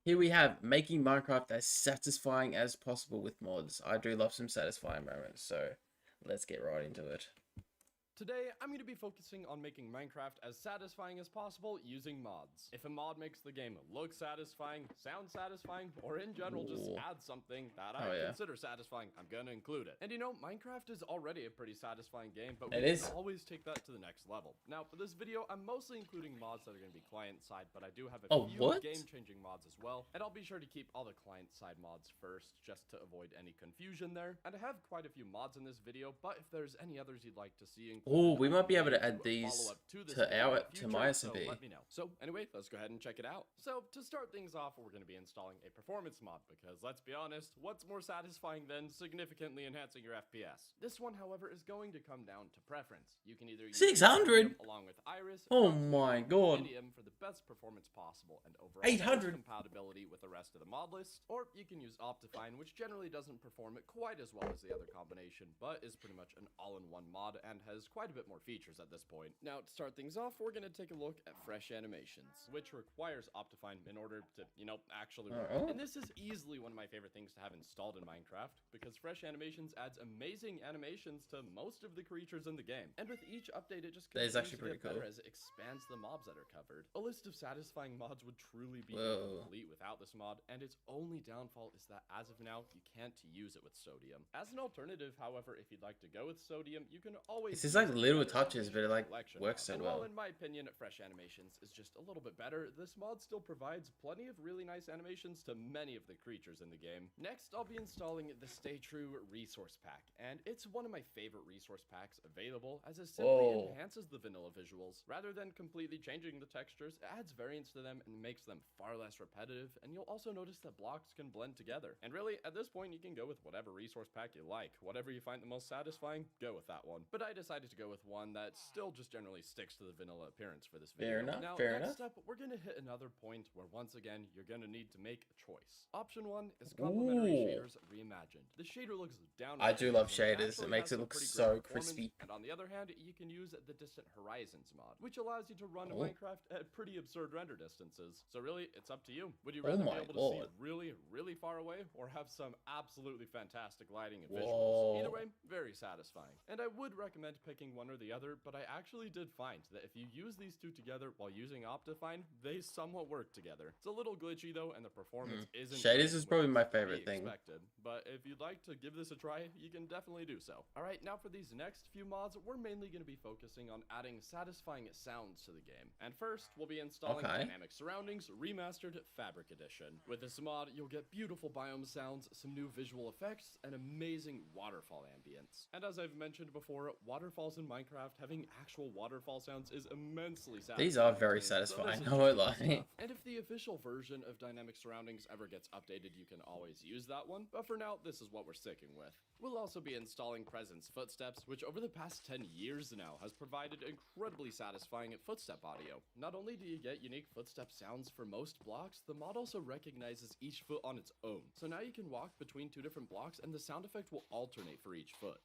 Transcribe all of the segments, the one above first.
Here we have making Minecraft as satisfying as possible with mods. I do love some satisfying moments, so let's get right into it. Today, I'm going to be focusing on making Minecraft as satisfying as possible using mods. If a mod makes the game look satisfying, sound satisfying, or in general just Ooh. add something that Oh, I yeah. consider satisfying, I'm going to include it. And you know, Minecraft is already a pretty satisfying game, but It we is. can always take that to the next level. Now, for this video, I'm mostly including mods that are going to be client-side, but I do have a few What? game-changing mods as well, and I'll be sure to keep all the client-side mods first, just to avoid any confusion there. And I have quite a few mods in this video, but if there's any others you'd like to see included, Oh, we might be able to to add these follow up to this to video in the my future, so SMP. let me know. So anyway, let's go ahead and check it out. So to start things off, we're going to be installing a performance mod because let's be honest, what's more satisfying than significantly enhancing your FPS? This one, however, is going to come down to preference. You can either use 600 along with Iris, Oh my god. Indium for the best performance possible and overall 800 compatibility with the rest of the mod list, or you can use Optifine, which generally doesn't perform it quite as well as the other combination, but is pretty much an all-in-one mod and has quite a bit more features at this point. Now, to start things off, we're going to take a look at Fresh Animations, which requires Optifine in order to, actually work. And this is easily one of my favorite things to have installed in Minecraft, because Fresh Animations adds amazing animations to most of the creatures in the game. And with each update, it just That is continues actually to pretty get better cool. as it expands the mobs that are covered. A list of satisfying mods would truly be Whoa. incomplete without this mod, and its only downfall is that as of now, you can't use it with sodium. As an alternative, however, if you'd like to go with sodium, you can always This is use like a little better touches, but it like collection works mod. so And well. while in my opinion, Fresh Animations is just a little bit better, this mod still provides plenty of really nice animations to many of the creatures in the game. Next, I'll be installing the Stay True Resource Pack, and it's one of my favorite resource packs available, as it simply enhances the vanilla visuals. Rather than completely changing the textures, it adds variance to them and makes them far less repetitive, and you'll also notice that blocks can blend together. And really, at this point, you can go with whatever resource pack you like. Whatever you find the most satisfying, go with that one. But I decided to go with one that still just generally sticks to the vanilla appearance for this video. Now, next up, we're gonna hit another point where once again, you're gonna need to make a choice. Option 1 is complementary shaders reimagined. The shader looks down. I do love shaders. It makes it look so crispy. And on the other hand, you can use the Distant Horizons mod, which allows you to run Minecraft at pretty absurd render distances. So really, it's up to you. Would you rather be able to see really, really far away, or have some absolutely fantastic lighting and visuals? Either way, very satisfying. And I would recommend picking one or the other, but I actually did find that if you use these two together while using Optifine, they somewhat work together. It's a little glitchy though, and the performance isn't shaders is probably my favorite thing. But if you'd like to give this a try, you can definitely do so. Alright, now for these next few mods, we're mainly going to be focusing on adding satisfying sounds to the game. And first, we'll be installing Dynamic Surroundings Remastered Fabric Edition. With this mod, you'll get beautiful biome sounds, some new visual effects, and amazing waterfall ambience. And as I've mentioned before, waterfalls in Minecraft, having actual waterfall sounds is immensely satisfying. These are very satisfying, I won't lie. And if the official version of Dynamic Surroundings ever gets updated, you can always use that one, but for now, this is what we're sticking with. We'll also be installing Presence Footsteps, which over the past 10 years now has provided incredibly satisfying footstep audio. Not only do you get unique footstep sounds for most blocks, the mod also recognizes each foot on its own. So now you can walk between two different blocks and the sound effect will alternate for each foot.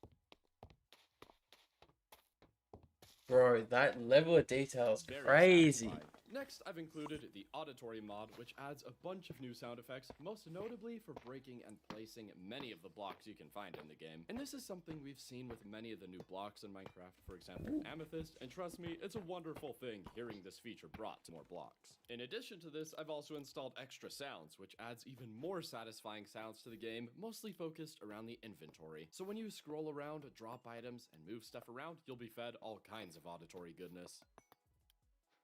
Bro, that level of detail is crazy. Next, I've included the Auditory mod, which adds a bunch of new sound effects, most notably for breaking and placing many of the blocks you can find in the game. And this is something we've seen with many of the new blocks in Minecraft, for example, Amethyst, and trust me, it's a wonderful thing hearing this feature brought to more blocks. In addition to this, I've also installed Extra Sounds, which adds even more satisfying sounds to the game, mostly focused around the inventory. So when you scroll around, drop items, and move stuff around, you'll be fed all kinds of auditory goodness.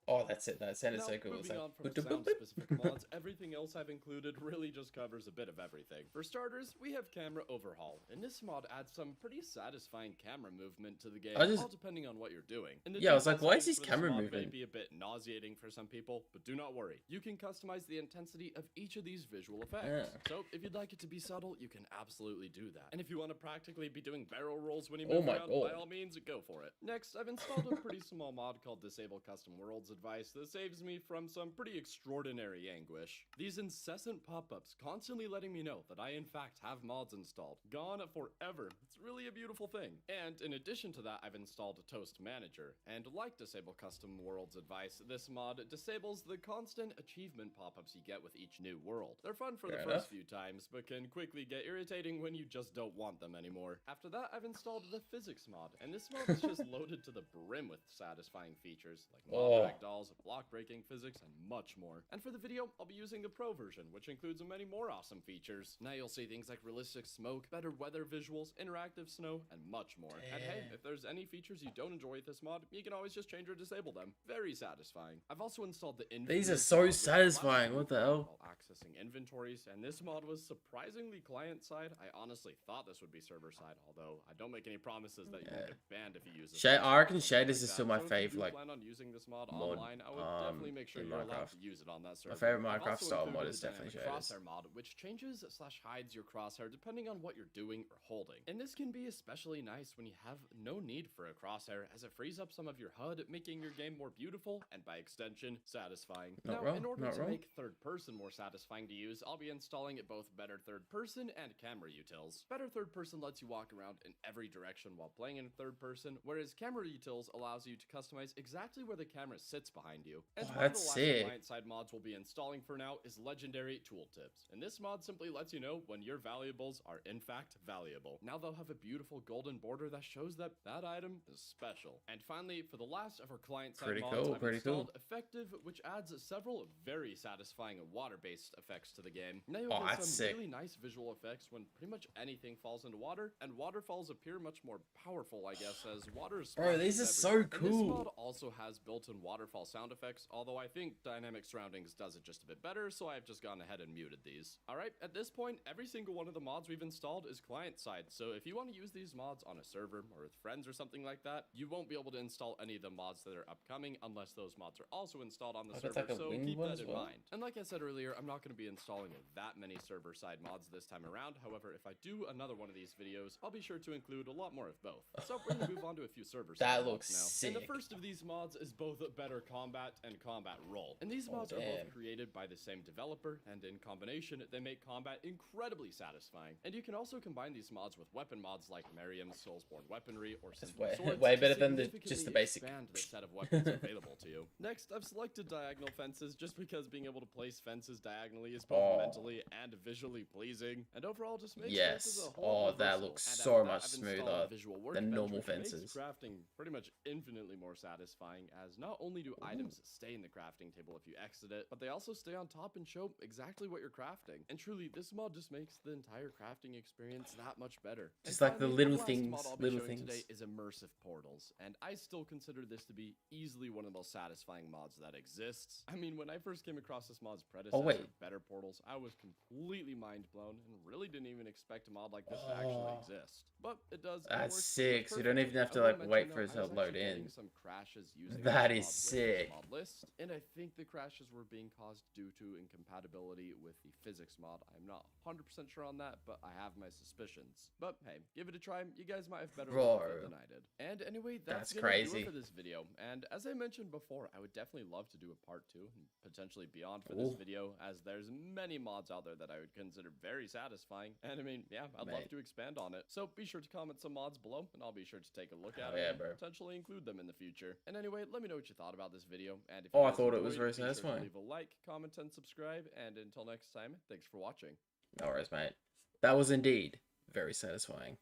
Oh, that's it. That sounded so cool. Moving on from sound-specific mods, everything else I've included really just covers a bit of everything. For starters, we have Camera Overhaul, and this mod adds some pretty satisfying camera movement to the game, all depending on what you're doing. Yeah, I was like, why is this camera movement? May be a bit nauseating for some people, but do not worry. You can customize the intensity of each of these visual effects. So if you'd like it to be subtle, you can absolutely do that. And if you want to practically be doing barrel rolls when you move around, by all means, go for it. Next, I've installed a pretty small mod called Disable Custom Worlds advice that saves me from some pretty extraordinary anguish. These incessant pop-ups constantly letting me know that I in fact have mods installed. Gone forever. It's really a beautiful thing. And in addition to that, I've installed Toast Manager. And like Disable Custom Worlds advice, this mod disables the constant achievement pop-ups you get with each new world. They're fun for the first few times, but can quickly get irritating when you just don't want them anymore. After that, I've installed the Physics mod, and this mod is just loaded to the brim with satisfying features like mod ragdolls, block breaking physics, and much more. And for the video, I'll be using the Pro version, which includes many more awesome features. Now you'll see things like realistic smoke, better weather visuals, interactive snow, and much more. And hey, if there's any features you don't enjoy with this mod, you can always just change or disable them. Very satisfying. I've also installed the These are so satisfying. What the hell? While accessing inventories, and this mod was surprisingly client-side. I honestly thought this would be server-side, although I don't make any promises that you won't get banned if you use it. I reckon Shaders is still my favorite. Like, plan on using this mod online, I would definitely make sure you're allowed to use it on that server. My favorite Minecraft style mod is definitely Shaders. Crosshair mod, which changes / hides your crosshair depending on what you're doing or holding. And this can be especially nice when you have no need for a crosshair, as it frees up some of your HUD, making your game more beautiful and by extension satisfying. In order to make third person more satisfying to use, I'll be installing both better third person and camera utils. Better third person lets you walk around in every direction while playing in third person, whereas camera utils allows you to customize exactly where the camera sits behind you. And one of the last client-side mods we'll be installing for now is Legendary Tooltips. And this mod simply lets you know when your valuables are in fact valuable. Now they'll have a beautiful golden border that shows that that item is special. And finally, for the last of our client-side mods, I've installed Effective, which adds several very satisfying water-based effects to the game. Now you'll get some really nice visual effects when pretty much anything falls into water, and waterfalls appear much more powerful, I guess, as water is these are so cool. And this mod also has built-in waterfall sound effects, although I think Dynamic Surroundings does it just a bit better, so I've just gone ahead and muted these. Alright, at this point, every single one of the mods we've installed is client-side, so if you want to use these mods on a server or with friends or something like that, you won't be able to install any of the mods that are upcoming unless those mods are also installed on the server, so keep that in mind. And like I said earlier, I'm not going to be installing that many server-side mods this time around. However, if I do another one of these videos, I'll be sure to include a lot more of both. So we're going to move on to a few server-side mods now. That looks sick. And the first of these mods is both Better Combat and Combat Roll. And these mods are both created by the same developer, and in combination, they make combat incredibly satisfying. And you can also combine these mods with weapon mods like Merriam's Soulsborne Weaponry or Simple Swords. Way better than just the basic. Expand the set of weapons available to you. Next, I've selected Diagonal Fences just because being able to place fences diagonally is both mentally and visually pleasing, and overall just makes fences a whole that looks so much smoother than normal fences. Makes crafting pretty much infinitely more satisfying, as not only do items stay in the crafting table if you exit it, but they also stay on top and show exactly what you're crafting. And truly, this mod just makes the entire crafting experience that much better. Just like the little things, today is immersive portals, and I still consider this to be easily one of the most satisfying mods that exists. I mean, when I first came across this mod's predecessor, Better Portals, I was completely mind blown and really didn't even expect a mod like this to actually exist. But it does. That's sick. So you don't even have to like wait for it to load in. Some crashes using that is sick. Mod list, and I think the crashes were being caused due to incompatibility with the physics mod. I'm not 100% sure on that, but I have my suspicions. But hey, give it a try. You guys might have better luck than I did. And anyway, that's crazy for this video. And as I mentioned before, I would definitely love to do a part 2 and potentially beyond for this video, as there's many mods out there that I would consider very satisfying. And I mean, yeah, I'd love to expand on it. So be sure to comment some mods below, and I'll be sure to take a look at it and potentially include them in the future. And anyway, let me know what you thought about this video. And if you I thought it was very satisfying. Leave a like, comment, and subscribe. And until next time, thanks for watching. No worries, mate. That was indeed very satisfying.